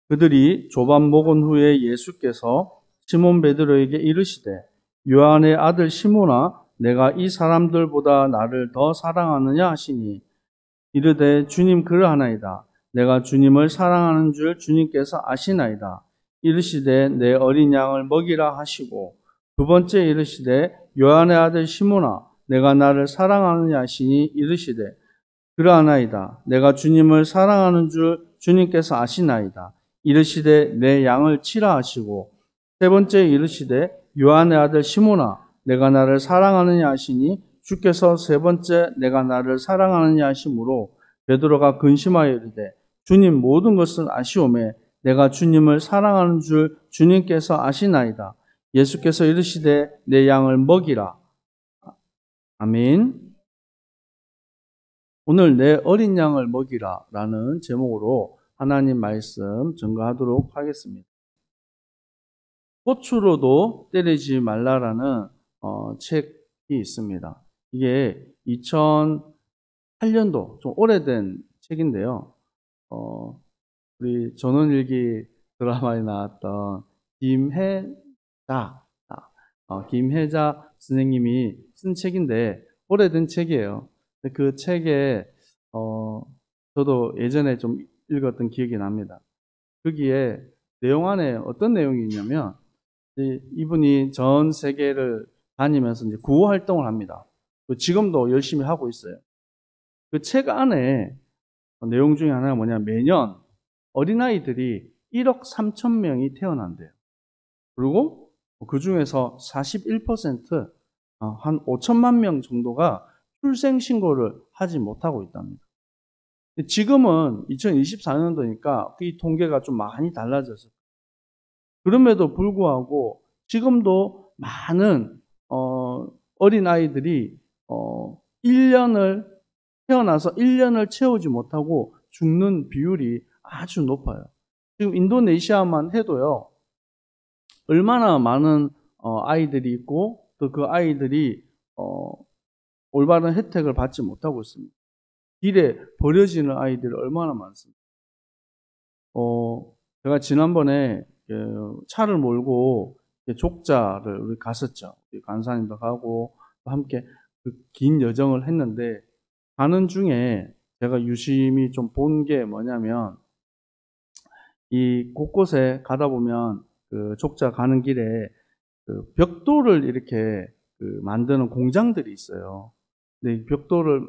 그들이 조반 먹은 후에 예수께서 시몬 베드로에게 이르시되 요한의 아들 시몬아 내가 이 사람들보다 나를 더 사랑하느냐 하시니 이르되 주님 그러하나이다. 내가 주님을 사랑하는 줄 주님께서 아시나이다. 이르시되 내 어린 양을 먹이라 하시고 두 번째 이르시되 요한의 아들 시몬아 내가 나를 사랑하느냐 하시니 이르시되 그러하나이다. 내가 주님을 사랑하는 줄 주님께서 아시나이다. 이르시되 내 양을 치라 하시고 세 번째 이르시되 요한의 아들 시몬아 내가 나를 사랑하느냐 하시니 주께서 세 번째 내가 나를 사랑하느냐 하시므로 베드로가 근심하여 이르되 주님 모든 것을 아시오매 내가 주님을 사랑하는 줄 주님께서 아시나이다. 예수께서 이르시되 내 양을 먹이라. 아멘. 오늘 내 어린 양을 먹이라 라는 제목으로 하나님 말씀 전가하도록 하겠습니다. 고추로도 때리지 말라라는 책이 있습니다. 이게 2008년도 좀 오래된 책인데요. 우리 전원일기 드라마에 나왔던 김혜자 선생님이 쓴 책인데 오래된 책이에요. 그 책에 저도 예전에 좀 읽었던 기억이 납니다. 거기에 내용 안에 어떤 내용이 있냐면 이분이 전 세계를 다니면서 이제 구호 활동을 합니다. 지금도 열심히 하고 있어요. 그 책 안에 내용 중에 하나가 뭐냐, 매년 어린아이들이 1억 3천 명이 태어난대요. 그리고 그 중에서 41%, 한 5천만 명 정도가 출생신고를 하지 못하고 있답니다. 지금은 2024년도니까 이 통계가 좀 많이 달라졌어요. 그럼에도 불구하고 지금도 많은 어린아이들이 1년을 태어나서 1년을 채우지 못하고 죽는 비율이 아주 높아요. 지금 인도네시아만 해도요. 얼마나 많은 아이들이 있고 또 그 아이들이 올바른 혜택을 받지 못하고 있습니다. 길에 버려지는 아이들이 얼마나 많습니다. 제가 지난번에 차를 몰고 족자를 우리 갔었죠. 간사님도 가고 함께 그 긴 여정을 했는데 가는 중에 제가 유심히 좀 본 게 뭐냐면 이 곳곳에 가다 보면 그 족자 가는 길에 그 벽돌을 이렇게 만드는 공장들이 있어요. 근데 벽돌을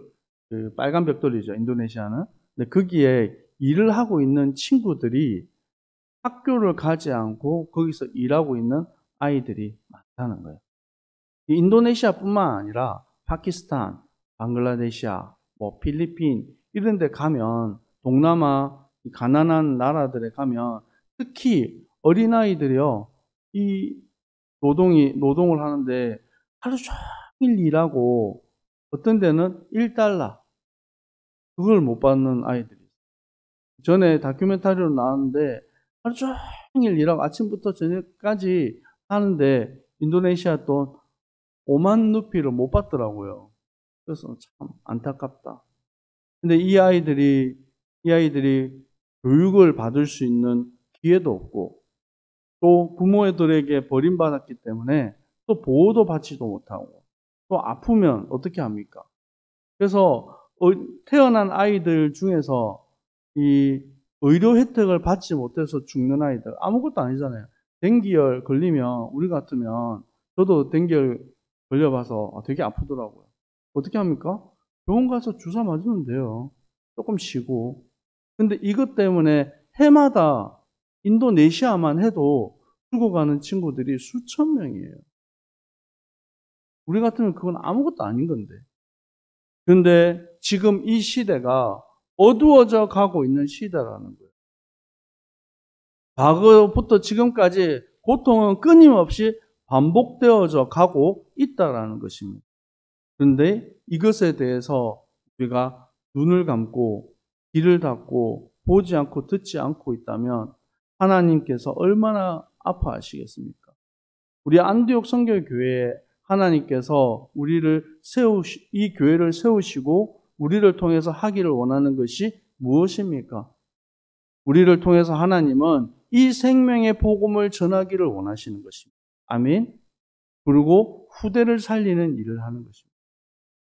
빨간 벽돌이죠. 인도네시아는. 근데 거기에 일을 하고 있는 친구들이 학교를 가지 않고 거기서 일하고 있는 아이들이 많다는 거예요. 인도네시아뿐만 아니라 파키스탄, 방글라데시아, 필리핀 이런 데 가면 동남아 가난한 나라들에 가면 특히 어린아이들이요. 이 노동을 하는데 하루 종일 일하고 어떤 데는 1달러 그걸 못 받는 아이들이 있어요. 전에 다큐멘터리로 나왔는데 하루 종일 일하고 아침부터 저녁까지 하는데 인도네시아 돈 5만 루피를 못 받더라고요. 그래서 참 안타깝다. 근데 이 아이들이 교육을 받을 수 있는 기회도 없고 또 부모들에게 버림받았기 때문에 또 보호도 받지도 못하고 또 아프면 어떻게 합니까? 그래서 태어난 아이들 중에서 이 의료 혜택을 받지 못해서 죽는 아이들 아무것도 아니잖아요. 댕기열 걸리면 우리 같으면 저도 댕기열 걸려봐서 되게 아프더라고요. 어떻게 합니까? 병원 가서 주사 맞으면 돼요. 조금 쉬고. 근데 이것 때문에 해마다 인도네시아만 해도 죽어가는 친구들이 수천 명이에요. 우리 같으면 그건 아무것도 아닌 건데. 그런데 지금 이 시대가 어두워져 가고 있는 시대라는 거예요. 과거부터 지금까지 고통은 끊임없이 반복되어져 가고 있다라는 것입니다. 그런데 이것에 대해서 우리가 눈을 감고 귀를 닫고 보지 않고 듣지 않고 있다면 하나님께서 얼마나 아파하시겠습니까? 우리 안디옥 선교교회에 하나님께서 이 교회를 세우시고 우리를 통해서 하기를 원하는 것이 무엇입니까? 우리를 통해서 하나님은 이 생명의 복음을 전하기를 원하시는 것입니다. 아멘. 그리고 후대를 살리는 일을 하는 것입니다.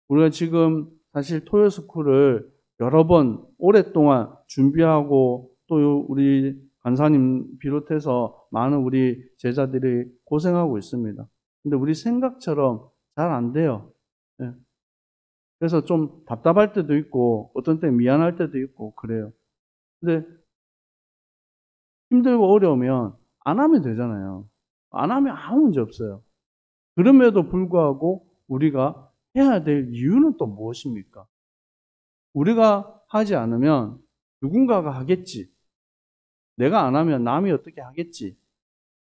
우리가 지금 사실 토요스쿨을 여러 번 오랫동안 준비하고 또 우리 간사님 비롯해서 많은 우리 제자들이 고생하고 있습니다. 근데 우리 생각처럼 잘 안 돼요. 네. 그래서 좀 답답할 때도 있고 어떤 때 미안할 때도 있고 그래요. 근데 힘들고 어려우면 안 하면 되잖아요. 안 하면 아무 문제 없어요. 그럼에도 불구하고 우리가 해야 될 이유는 또 무엇입니까? 우리가 하지 않으면 누군가가 하겠지. 내가 안 하면 남이 어떻게 하겠지.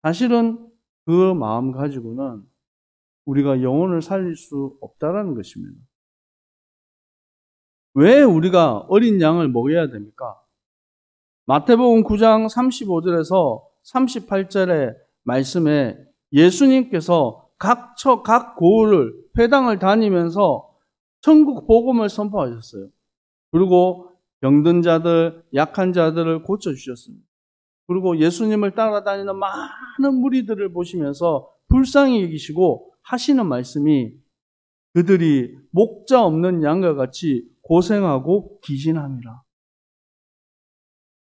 사실은 그 마음 가지고는 우리가 영혼을 살릴 수 없다라는 것입니다. 왜 우리가 어린 양을 먹여야 됩니까? 마태복음 9장 35절에서 38절의 말씀에 예수님께서 각 고을을 회당을 다니면서 천국 복음을 선포하셨어요. 그리고 병든 자들, 약한 자들을 고쳐주셨습니다. 그리고 예수님을 따라다니는 많은 무리들을 보시면서 불쌍히 여기시고 하시는 말씀이 그들이 목자 없는 양과 같이 고생하고 기진함이라.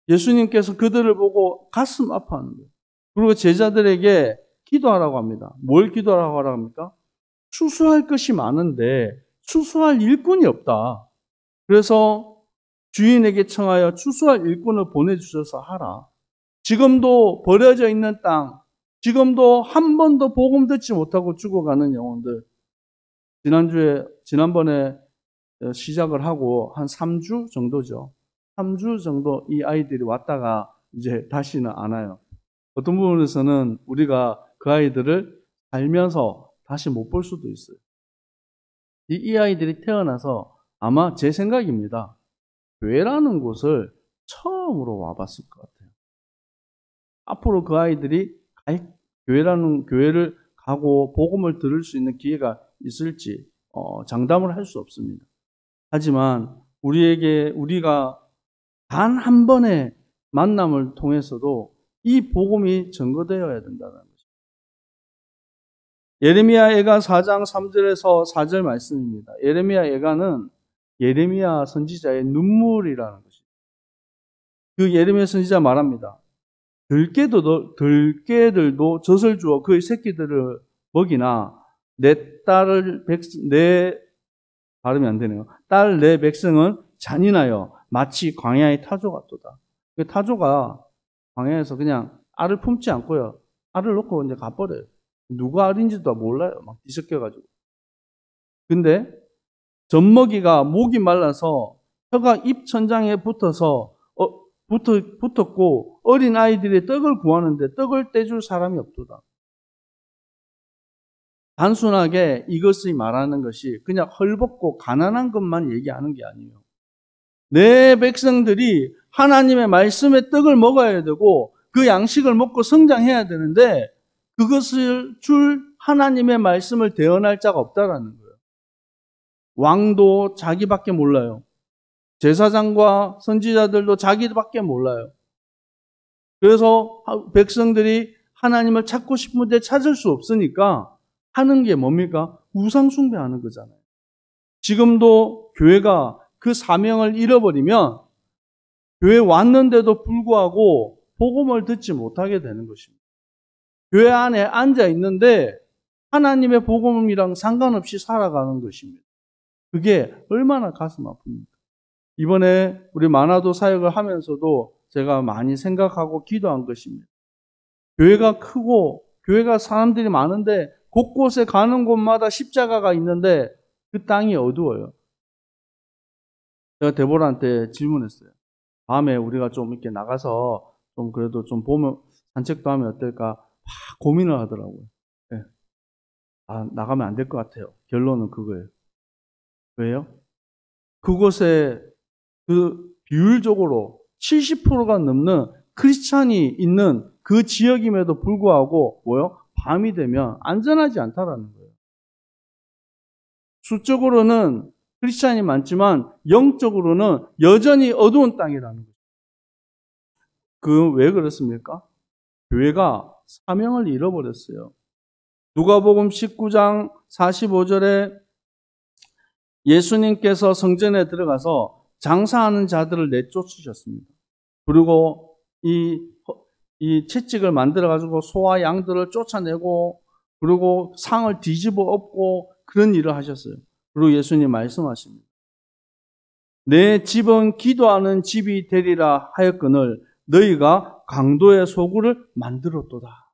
예수님께서 그들을 보고 가슴 아파하는 거예요. 그리고 제자들에게 기도하라고 합니다. 뭘 기도하라고 합니까? 추수할 것이 많은데 추수할 일꾼이 없다. 그래서 주인에게 청하여 추수할 일꾼을 보내주셔서 하라. 지금도 버려져 있는 땅, 지금도 한 번도 복음 듣지 못하고 죽어가는 영혼들. 지난번에 시작을 하고 한 3주 정도죠. 3주 정도 이 아이들이 왔다가 이제 다시는 안 와요. 어떤 부분에서는 우리가 그 아이들을 살면서 다시 못 볼 수도 있어요. 이 아이들이 태어나서 아마 제 생각입니다. 교회라는 곳을 처음으로 와봤을 것 같아요. 앞으로 그 아이들이 교회라는 교회를 가고 복음을 들을 수 있는 기회가 있을지 장담을 할 수 없습니다. 하지만 우리가 단 한 번의 만남을 통해서도 이 복음이 증거되어야 된다는 것입니다. 예레미야 예가 4장 3절에서 4절 말씀입니다. 예레미야 예가는 예레미야 선지자의 눈물이라는 것입니다. 그 예레미야 선지자 말합니다. 들깨들도 젖을 주어 그의 새끼들을 먹이나 발음이 안 되네요. 딸 내 백성은 잔인하여 마치 광야의 타조 같도다. 그 타조가 광야에서 그냥 알을 품지 않고요. 알을 놓고 이제 가버려요. 누가 알인지도 몰라요. 막 뒤섞여가지고. 근데 젖먹이가 목이 말라서 혀가 입 천장에 붙었고 어린 아이들이 떡을 구하는데 떡을 떼줄 사람이 없도다. 단순하게 이것이 말하는 것이 그냥 헐벗고 가난한 것만 얘기하는 게 아니에요. 내 백성들이 하나님의 말씀의 떡을 먹어야 되고 그 양식을 먹고 성장해야 되는데 그것을 줄 하나님의 말씀을 대언할 자가 없다라는 거예요. 왕도 자기밖에 몰라요. 제사장과 선지자들도 자기밖에 몰라요. 그래서 백성들이 하나님을 찾고 싶은데 찾을 수 없으니까 하는 게 뭡니까? 우상 숭배하는 거잖아요. 지금도 교회가 그 사명을 잃어버리면 교회 왔는데도 불구하고 복음을 듣지 못하게 되는 것입니다. 교회 안에 앉아 있는데 하나님의 복음이랑 상관없이 살아가는 것입니다. 그게 얼마나 가슴 아픕니까? 이번에 우리 만화도 사역을 하면서도 제가 많이 생각하고 기도한 것입니다. 교회가 크고 교회가 사람들이 많은데 곳곳에 가는 곳마다 십자가가 있는데 그 땅이 어두워요. 제가 데보라한테 질문했어요. 밤에 우리가 좀 이렇게 나가서 좀 그래도 좀 보면 산책도 하면 어떨까 막 고민을 하더라고요. 네. 나가면 안 될 것 같아요. 결론은 그거예요. 왜요? 그곳에 비율적으로 70%가 넘는 크리스찬이 있는 그 지역임에도 불구하고 밤이 되면 안전하지 않다라는 거예요. 수적으로는 크리스찬이 많지만 영적으로는 여전히 어두운 땅이라는 거예요. 왜 그렇습니까? 교회가 사명을 잃어버렸어요. 누가복음 19장 45절에 예수님께서 성전에 들어가서 장사하는 자들을 내쫓으셨습니다. 그리고 이 채찍을 만들어가지고 소와 양들을 쫓아내고, 그리고 상을 뒤집어 엎고 그런 일을 하셨어요. 그리고 예수님 말씀하십니다. 내 집은 기도하는 집이 되리라 하였거늘 너희가 강도의 소굴을 만들었도다.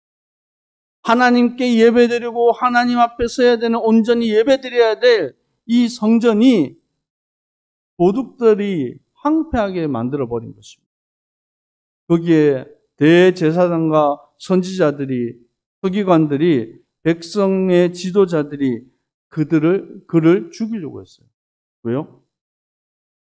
하나님께 예배드리고 하나님 앞에 서야 되는, 온전히 예배드려야 될 이 성전이 도둑들이 황폐하게 만들어버린 것입니다. 거기에 대제사장과 선지자들이, 서기관들이, 백성의 지도자들이 그를 죽이려고 했어요. 왜요?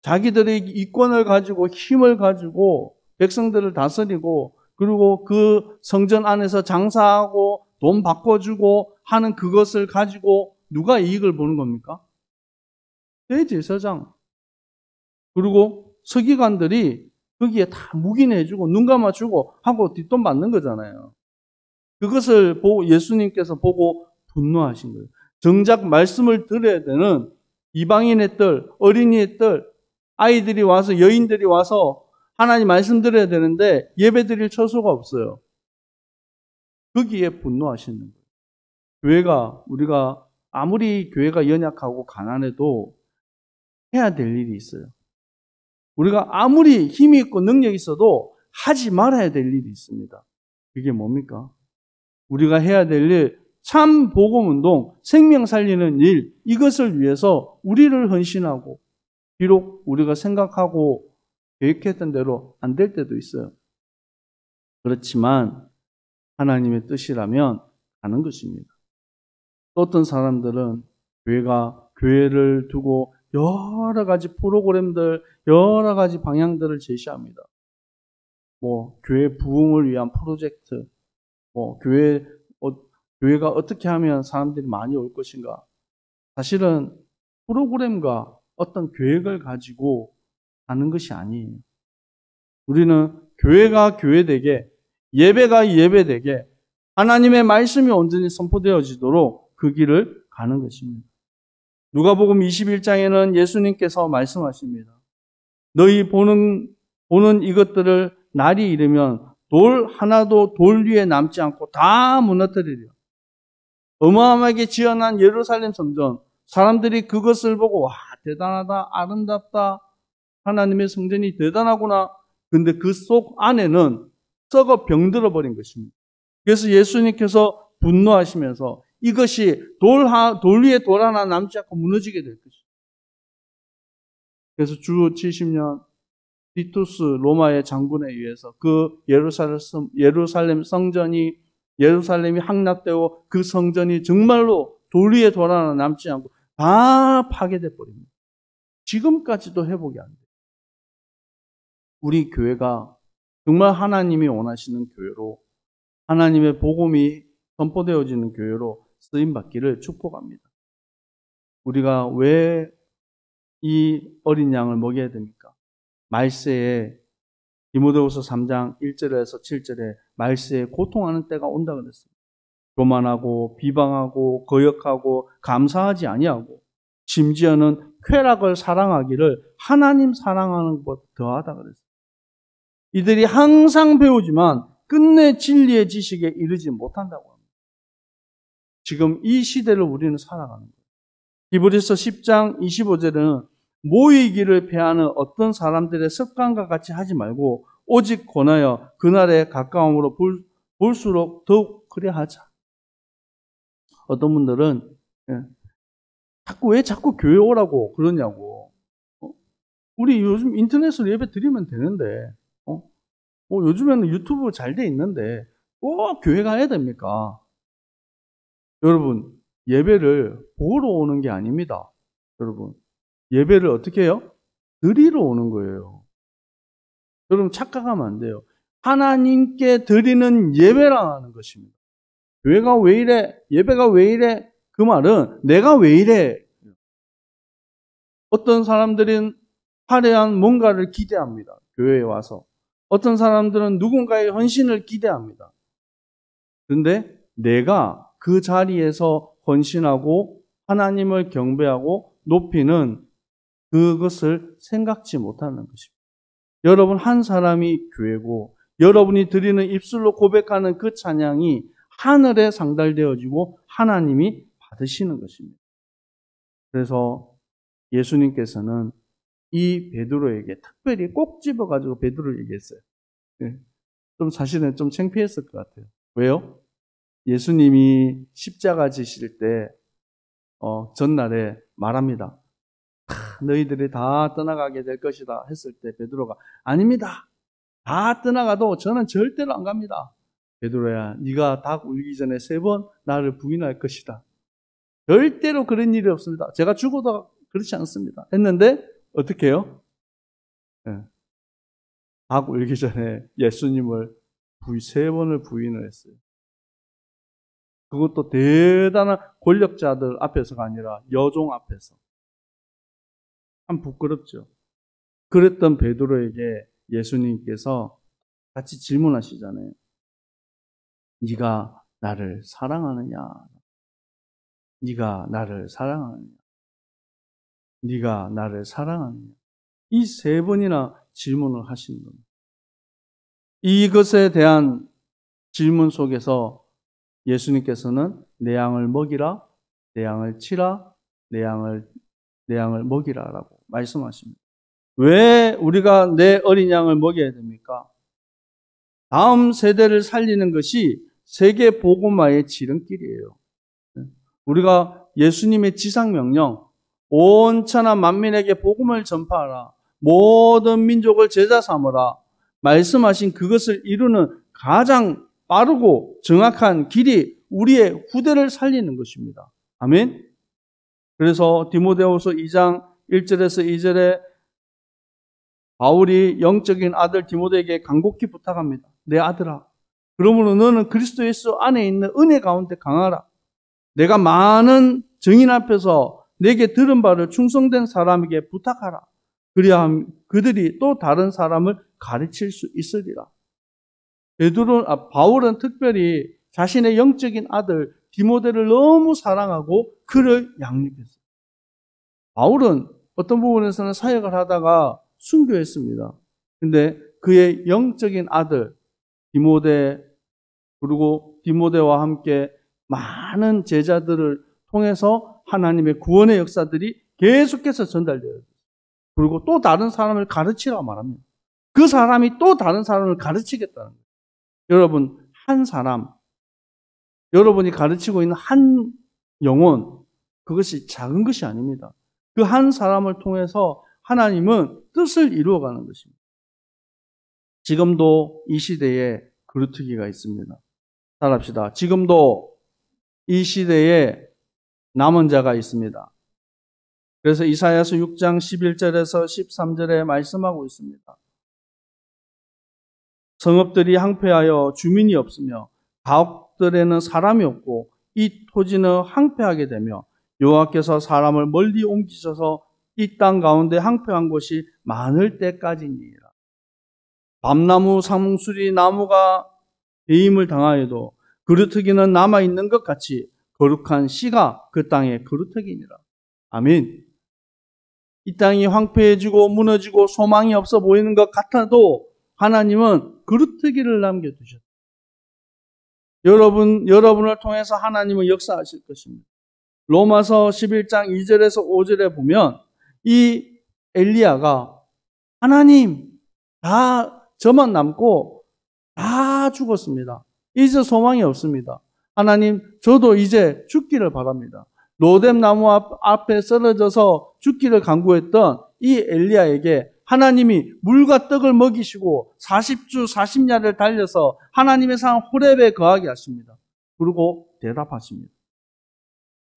자기들의 이권을 가지고, 힘을 가지고 백성들을 다스리고, 그리고 그 성전 안에서 장사하고 돈 바꿔주고 하는 그것을 가지고 누가 이익을 보는 겁니까? 대제사장, 그리고 서기관들이 거기에 다 묵인해주고 눈 감아주고 하고 뒷돈 받는 거잖아요. 그것을 보고 예수님께서 보고 분노하신 거예요. 정작 말씀을 들어야 되는 이방인의 딸, 어린이의 딸, 아이들이 와서, 여인들이 와서 하나님 말씀 들어야 되는데 예배 드릴 처소가 없어요. 거기에 분노하시는 거예요. 우리가 아무리 교회가 연약하고 가난해도 해야 될 일이 있어요. 우리가 아무리 힘이 있고 능력이 있어도 하지 말아야 될 일이 있습니다. 그게 뭡니까? 우리가 해야 될 일, 참 복음운동, 생명 살리는 일, 이것을 위해서 우리를 헌신하고, 비록 우리가 생각하고 계획했던 대로 안 될 때도 있어요. 그렇지만 하나님의 뜻이라면 가는 것입니다. 또 어떤 사람들은 교회를 두고 여러 가지 프로그램들, 여러 가지 방향들을 제시합니다. 교회 부흥을 위한 프로젝트, 교회가 어떻게 하면 사람들이 많이 올 것인가. 사실은 프로그램과 어떤 계획을 가지고 하는 것이 아니에요. 우리는 교회가 교회되게, 예배가 예배되게, 하나님의 말씀이 온전히 선포되어지도록 그 길을 가는 것입니다. 누가복음 21장에는 예수님께서 말씀하십니다. 너희 보는 이것들을 날이 이르면 돌 하나도 돌 위에 남지 않고 다 무너뜨리리라. 어마어마하게 지어난 예루살렘 성전, 사람들이 그것을 보고 와, 대단하다, 아름답다, 하나님의 성전이 대단하구나. 근데 그 속 안에는 썩어 병들어 버린 것입니다. 그래서 예수님께서 분노하시면서 이것이 돌 위에 돌 하나 남지 않고 무너지게 될 것입니다. 그래서 주 70년 티투스 로마의 장군에 의해서 그 예루살렘 성전이, 예루살렘이 함락되고 그 성전이 정말로 돌 위에 돌 하나 남지 않고 다 파괴돼 버립니다. 지금까지도 회복이 안 돼요. 우리 교회가 정말 하나님이 원하시는 교회로, 하나님의 복음이 선포되어지는 교회로 쓰임받기를 축복합니다. 우리가 왜 이 어린 양을 먹여야 됩니까? 말세에, 디모데후서 3장 1절에서 7절에 말세에 고통하는 때가 온다 그랬습니다. 교만하고 비방하고 거역하고 감사하지 아니하고 심지어는 쾌락을 사랑하기를 하나님 사랑하는 것 더하다 그랬습니다. 이들이 항상 배우지만 끝내 진리의 지식에 이르지 못한다고 합니다. 지금 이 시대를 우리는 살아가는 거예요. 히브리서 10장 25절에는 모이기를 패하는 어떤 사람들의 습관과 같이 하지 말고 오직 권하여 그날에 가까움으로 볼수록 더욱 그래 하자. 어떤 분들은 왜 자꾸 교회 오라고 그러냐고. 우리 요즘 인터넷으로 예배 드리면 되는데, 요즘에는 유튜브 잘 돼 있는데 꼭 교회 가야 됩니까? 여러분, 예배를 보러 오는 게 아닙니다. 여러분, 예배를 어떻게 해요? 드리러 오는 거예요. 여러분, 착각하면 안 돼요. 하나님께 드리는 예배라는 것입니다. 교회가 왜 이래? 예배가 왜 이래? 그 말은 내가 왜 이래? 어떤 사람들은 화려한 뭔가를 기대합니다. 교회에 와서. 어떤 사람들은 누군가의 헌신을 기대합니다. 그런데 내가 그 자리에서 헌신하고 하나님을 경배하고 높이는 그것을 생각지 못하는 것입니다. 여러분, 한 사람이 교회고 여러분이 드리는 입술로 고백하는 그 찬양이 하늘에 상달되어지고 하나님이 받으시는 것입니다. 그래서 예수님께서는 이 베드로에게 특별히 꼭 집어가지고 베드로를 얘기했어요. 좀 사실은 좀 창피했을 것 같아요. 왜요? 예수님이 십자가 지실 때 전날에 말합니다. 너희들이 다 떠나가게 될 것이다 했을 때 베드로가 아닙니다. 다 떠나가도 저는 절대로 안 갑니다. 베드로야, 네가 닭 울기 전에 3번 나를 부인할 것이다. 절대로 그런 일이 없습니다. 제가 죽어도 그렇지 않습니다. 했는데 어떻게 해요? 닭 울기 전에 예수님을 3번을 부인을 했어요. 그것도 대단한 권력자들 앞에서가 아니라 여종 앞에서. 참 부끄럽죠. 그랬던 베드로에게 예수님께서 같이 질문하시잖아요. 네가 나를 사랑하느냐? 네가 나를 사랑하느냐? 네가 나를 사랑하느냐? 이 3번이나 질문을 하시는 겁니다. 이것에 대한 질문 속에서 예수님께서는 내 양을 먹이라, 내 양을 치라, 내 양을 먹이라라고 말씀하십니다. 왜 우리가 내 어린 양을 먹여야 됩니까? 다음 세대를 살리는 것이 세계 복음화의 지름길이에요. 우리가 예수님의 지상명령, 온 천하 만민에게 복음을 전파하라, 모든 민족을 제자 삼으라 말씀하신 그것을 이루는 가장 빠르고 정확한 길이 우리의 후대를 살리는 것입니다. 아멘. 그래서 디모데후서 2장 1절에서 2절에 바울이 영적인 아들 디모데에게 간곡히 부탁합니다. 내 아들아, 그러므로 너는 그리스도 예수 안에 있는 은혜 가운데 강하라. 내가 많은 증인 앞에서 내게 들은 바를 충성된 사람에게 부탁하라. 그래야 그들이 또 다른 사람을 가르칠 수 있으리라. 바울은 특별히 자신의 영적인 아들 디모데를 너무 사랑하고 그를 양육했어요. 바울은 어떤 부분에서는 사역을 하다가 순교했습니다. 근데 그의 영적인 아들 디모데, 그리고 디모데와 함께 많은 제자들을 통해서 하나님의 구원의 역사들이 계속해서 전달되어요. 그리고 또 다른 사람을 가르치라고 말합니다. 그 사람이 또 다른 사람을 가르치겠다는 거예요. 여러분, 한 사람, 여러분이 가르치고 있는 한 영혼, 그것이 작은 것이 아닙니다. 그 한 사람을 통해서 하나님은 뜻을 이루어가는 것입니다. 지금도 이 시대에 그루터기가 있습니다. 따라합시다. 지금도 이 시대에 남은 자가 있습니다. 그래서 이사야서 6장 11절에서 13절에 말씀하고 있습니다. 성읍들이 항폐하여 주민이 없으며 가옥들에는 사람이 없고 이 토지는 항폐하게 되며 여호와께서 사람을 멀리 옮기셔서 이 땅 가운데 항폐한 곳이 많을 때까지니라. 밤나무 상수리 나무가 배임을 당하여도 그루터기는 남아있는 것 같이 거룩한 씨가 그 땅의 그루터기니라. 아멘. 이 땅이 황폐해지고 무너지고 소망이 없어 보이는 것 같아도 하나님은 그루터기를 남겨두셨다. 여러분을 통해서 하나님은 역사하실 것입니다. 로마서 11장 2절에서 5절에 보면 이 엘리야가 하나님, 다 저만 남고 다 죽었습니다. 이제 소망이 없습니다. 하나님, 저도 이제 죽기를 바랍니다. 로뎀 나무 앞에 쓰러져서 죽기를 간구했던 이 엘리야에게 하나님이 물과 떡을 먹이시고 40주 40야를 달려서 하나님의 산 호렙에 거하게 하십니다. 그리고 대답하십니다.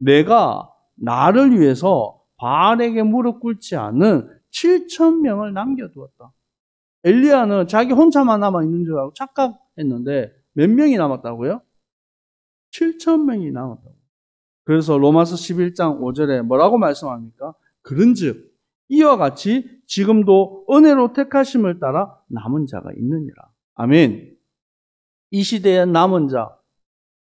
내가 나를 위해서 바알에게 무릎 꿇지 않은 7,000명을 남겨두었다. 엘리야는 자기 혼자만 남아있는 줄 알고 착각했는데 몇 명이 남았다고요? 7,000명이 남았다고. 그래서 로마서 11장 5절에 뭐라고 말씀합니까? 그런즉 이와 같이 지금도 은혜로 택하심을 따라 남은 자가 있느니라. 아멘. 이 시대의 남은 자,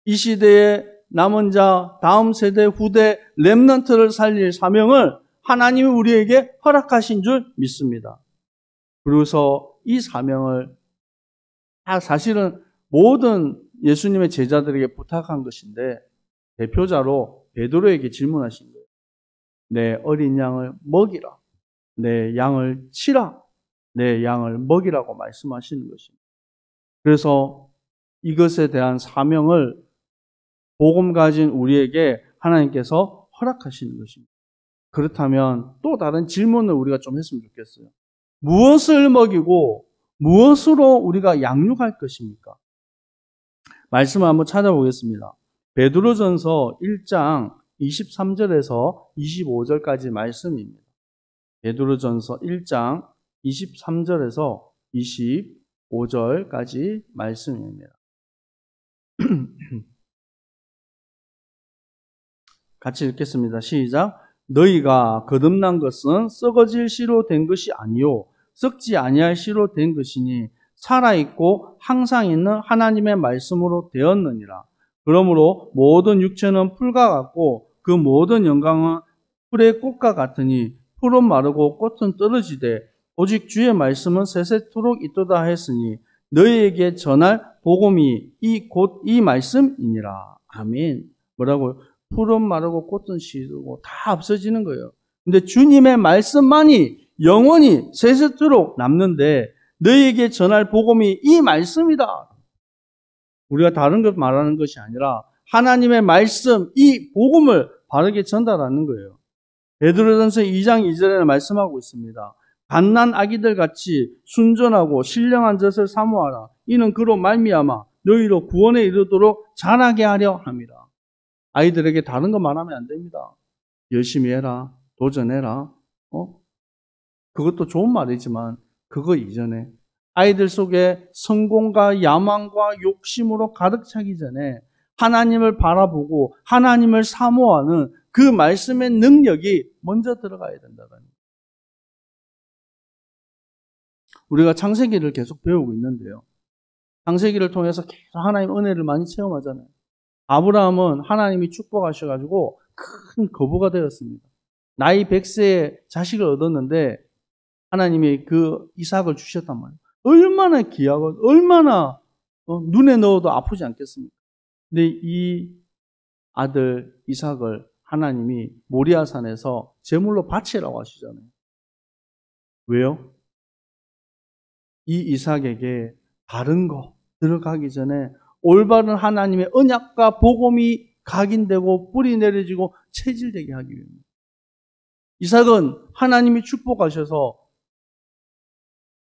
이 시대의 남은 자, 다음 세대, 후대, 렘넌트를 살릴 사명을 하나님이 우리에게 허락하신 줄 믿습니다. 그래서 이 사명을 사실은 모든 예수님의 제자들에게 부탁한 것인데 대표자로 베드로에게 질문하신 거예요. 내 어린 양을 먹이라. 내 양을 치라. 내 양을 먹이라고 말씀하시는 것입니다. 그래서 이것에 대한 사명을 복음 가진 우리에게 하나님께서 허락하시는 것입니다. 그렇다면 또 다른 질문을 우리가 좀 했으면 좋겠어요. 무엇을 먹이고 무엇으로 우리가 양육할 것입니까? 말씀을 한번 찾아보겠습니다. 베드로전서 1장 23절에서 25절까지 말씀입니다. 베드로전서 1장 23절에서 25절까지 말씀입니다. 같이 읽겠습니다. 시작. 너희가 거듭난 것은 썩어질 씨로 된 것이 아니요 썩지 아니할 씨로 된 것이니 살아있고 항상 있는 하나님의 말씀으로 되었느니라. 그러므로 모든 육체는 풀과 같고 그 모든 영광은 풀의 꽃과 같으니 풀은 마르고 꽃은 떨어지되 오직 주의 말씀은 세세토록 있도다 했으니 너희에게 전할 복음이 곧 이 말씀이니라. 아멘. 뭐라고요? 풀은 마르고 꽃은 시들고 다 없어지는 거예요. 근데 주님의 말씀만이 영원히 세세토록 남는데 너희에게 전할 복음이 이 말씀이다. 우리가 다른 것 말하는 것이 아니라 하나님의 말씀, 이 복음을 바르게 전달하는 거예요. 베드로전서 2장 2절에는 말씀하고 있습니다. 갓난 아기들 같이 순전하고 신령한 젖을 사모하라. 이는 그로 말미암아 너희로 구원에 이르도록 자라게 하려 함이라. 아이들에게 다른 거 말하면 안 됩니다. 열심히 해라. 도전해라. 그것도 좋은 말이지만 그거 이전에 아이들 속에 성공과 야망과 욕심으로 가득 차기 전에 하나님을 바라보고 하나님을 사모하는 그 말씀의 능력이 먼저 들어가야 된다는 거예요. 우리가 창세기를 계속 배우고 있는데요. 창세기를 통해서 계속 하나님 은혜를 많이 체험하잖아요. 아브라함은 하나님이 축복하셔가지고 큰 거부가 되었습니다. 나이 100세에 자식을 얻었는데 하나님이 그 이삭을 주셨단 말이에요. 얼마나 귀하고 얼마나 눈에 넣어도 아프지 않겠습니까? 근데 이 아들 이삭을 하나님이 모리아산에서 제물로 바치라고 하시잖아요. 왜요? 이 이삭에게 다른 거 들어가기 전에 올바른 하나님의 언약과 복음이 각인되고 뿌리 내려지고 체질되게 하기 위해서입니다. 이삭은 하나님이 축복하셔서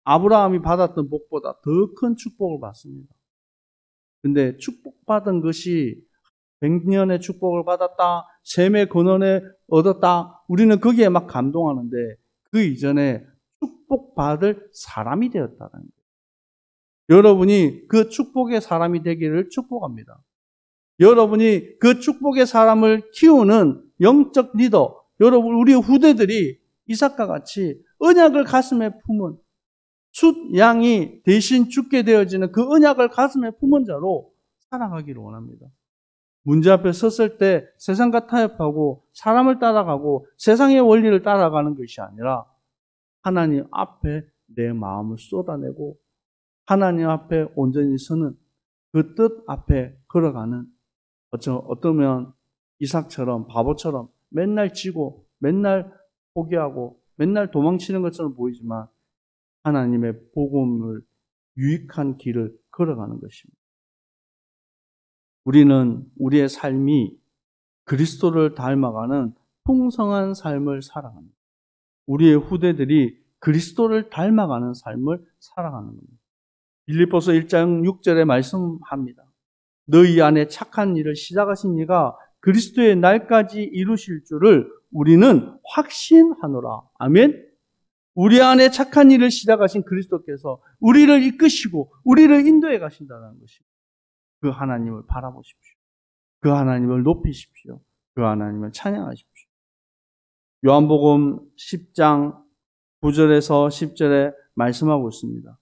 아브라함이 받았던 복보다 더 큰 축복을 받습니다. 근데 축복받은 것이 100년의 축복을 받았다, 셈의 근원을 얻었다, 우리는 거기에 막 감동하는데 그 이전에 축복받을 사람이 되었다는 거예요. 여러분이 그 축복의 사람이 되기를 축복합니다. 여러분이 그 축복의 사람을 키우는 영적 리더, 여러분 우리 후대들이 이삭과 같이 언약을 가슴에 품은 숫 양이 대신 죽게 되어지는 그 언약을 가슴에 품은 자로 살아가기를 원합니다. 문제 앞에 섰을 때 세상과 타협하고 사람을 따라가고 세상의 원리를 따라가는 것이 아니라 하나님 앞에 내 마음을 쏟아내고 하나님 앞에 온전히 서는 그 뜻 앞에 걸어가는 어쩌면 이삭처럼 바보처럼 맨날 지고 맨날 포기하고 맨날 도망치는 것처럼 보이지만 하나님의 복음을 유익한 길을 걸어가는 것입니다. 우리는 우리의 삶이 그리스도를 닮아가는 풍성한 삶을 살아갑니다. 우리의 후대들이 그리스도를 닮아가는 삶을 살아가는 겁니다. 빌립보서 1장 6절에 말씀합니다. 너희 안에 착한 일을 시작하신 이가 그리스도의 날까지 이루실 줄을 우리는 확신하노라. 아멘. 우리 안에 착한 일을 시작하신 그리스도께서 우리를 이끄시고 우리를 인도해 가신다는 것입니다. 그 하나님을 바라보십시오. 그 하나님을 높이십시오. 그 하나님을 찬양하십시오. 요한복음 10장 9절에서 10절에 말씀하고 있습니다.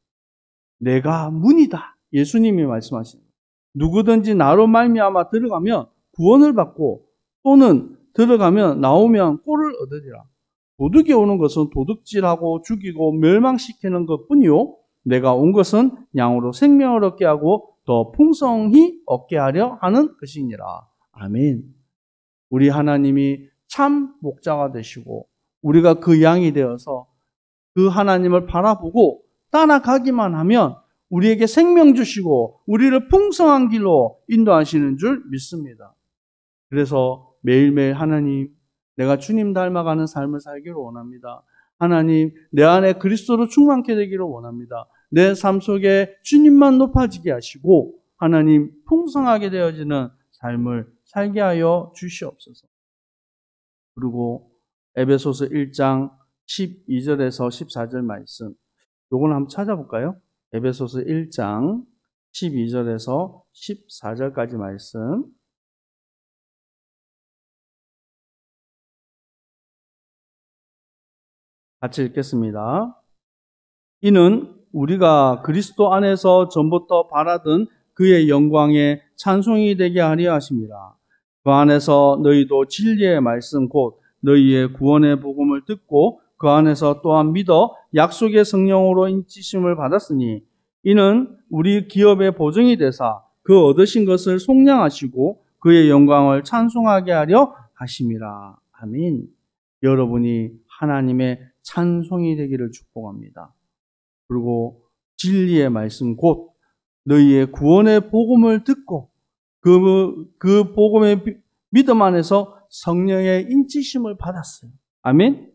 내가 문이다. 예수님이 말씀하십니다. 누구든지 나로 말미암아 들어가면 구원을 받고 또는 들어가면 나오면 꼴을 얻으리라. 도둑이 오는 것은 도둑질하고 죽이고 멸망시키는 것뿐이요 내가 온 것은 양으로 생명을 얻게 하고 더 풍성히 얻게 하려 하는 것이니라. 아멘. 우리 하나님이 참 목자가 되시고 우리가 그 양이 되어서 그 하나님을 바라보고 따라가기만 하면 우리에게 생명 주시고 우리를 풍성한 길로 인도하시는 줄 믿습니다. 그래서 매일매일 하나님, 내가 주님 닮아가는 삶을 살기를 원합니다. 하나님, 내 안에 그리스도로 충만케 되기를 원합니다. 내 삶 속에 주님만 높아지게 하시고 하나님 풍성하게 되어지는 삶을 살게 하여 주시옵소서. 그리고 에베소서 1장 12절에서 14절 말씀, 요건 한번 찾아볼까요? 에베소서 1장 12절에서 14절까지 말씀 같이 읽겠습니다. 이는 우리가 그리스도 안에서 전부터 바라던 그의 영광에 찬송이 되게 하려 하심이라. 그 안에서 너희도 진리의 말씀 곧 너희의 구원의 복음을 듣고 그 안에서 또한 믿어 약속의 성령으로 인치심을 받았으니 이는 우리 기업의 보증이 되사 그 얻으신 것을 속량하시고 그의 영광을 찬송하게 하려 하심이라. 아멘. 여러분이 하나님의 찬송이 되기를 축복합니다. 그리고 진리의 말씀 곧 너희의 구원의 복음을 듣고 그 복음의 믿음 안에서 성령의 인치심을 받았어요. 아멘.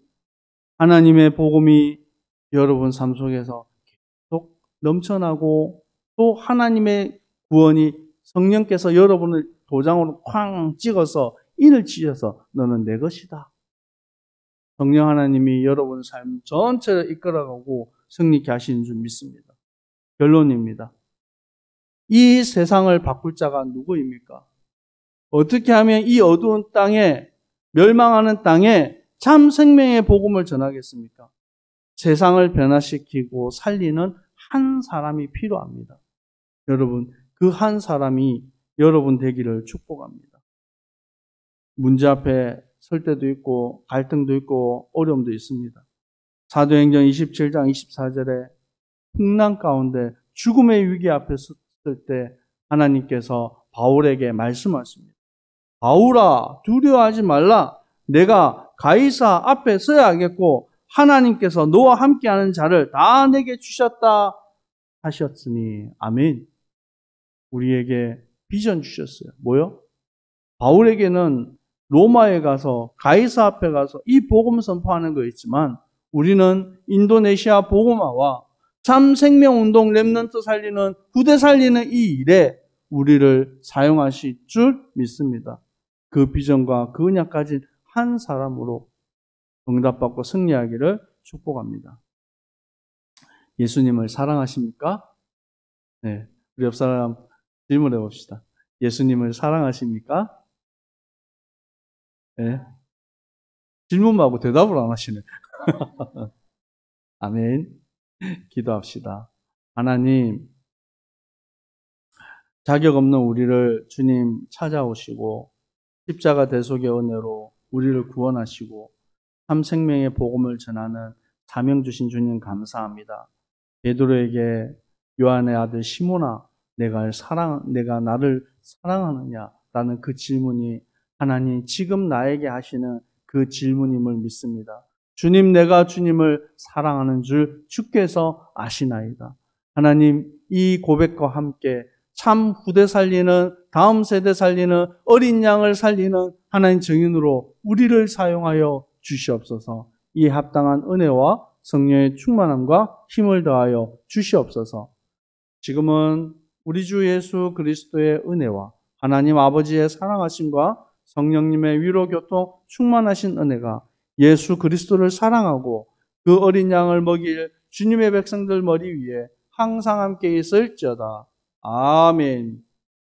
하나님의 복음이 여러분 삶 속에서 계속 넘쳐나고 또 하나님의 구원이 성령께서 여러분을 도장으로 쾅 찍어서 인을 치셔서 너는 내 것이다. 성령 하나님이 여러분 삶 전체를 이끌어가고 승리케 하시는 줄 믿습니다. 결론입니다. 이 세상을 바꿀 자가 누구입니까? 어떻게 하면 이 어두운 땅에 멸망하는 땅에 참 생명의 복음을 전하겠습니까? 세상을 변화시키고 살리는 한 사람이 필요합니다. 여러분, 그 한 사람이 여러분 되기를 축복합니다. 문제 앞에 설 때도 있고 갈등도 있고 어려움도 있습니다. 사도행전 27장 24절에 풍랑 가운데 죽음의 위기 앞에 섰을 때 하나님께서 바울에게 말씀하십니다. 바울아, 두려워하지 말라. 내가 가이사 앞에 서야 하겠고 하나님께서 너와 함께하는 자를 다 내게 주셨다 하셨으니. 아멘. 우리에게 비전 주셨어요. 뭐요? 바울에게는 로마에 가서 가이사 앞에 가서 이 복음 선포하는 거였지만 우리는 인도네시아 복음화와 참 생명운동 렘넌트 살리는 후대 살리는 이 일에 우리를 사용하실 줄 믿습니다. 그 비전과 그 은약 가진 한 사람으로 응답받고 승리하기를 축복합니다. 예수님을 사랑하십니까? 네, 우리 옆 사람 질문해 봅시다. 예수님을 사랑하십니까? 네. 질문만 하고 대답을 안 하시네. 아멘. 기도합시다. 하나님, 자격 없는 우리를 주님 찾아오시고 십자가 대속의 은혜로 우리를 구원하시고 참 생명의 복음을 전하는 사명 주신 주님 감사합니다. 베드로에게 요한의 아들 시몬아, 내가 나를 사랑하느냐라는 그 질문이 하나님 지금 나에게 하시는 그 질문임을 믿습니다. 주님, 내가 주님을 사랑하는 줄 주께서 아시나이다. 하나님, 이 고백과 함께 참 후대 살리는, 다음 세대 살리는, 어린 양을 살리는 하나님 증인으로 우리를 사용하여 주시옵소서. 이에 합당한 은혜와 성령의 충만함과 힘을 더하여 주시옵소서. 지금은 우리 주 예수 그리스도의 은혜와 하나님 아버지의 사랑하심과 성령님의 위로 교통 충만하신 은혜가 예수 그리스도를 사랑하고 그 어린 양을 먹일 주님의 백성들 머리 위에 항상 함께 있을지어다. 아멘.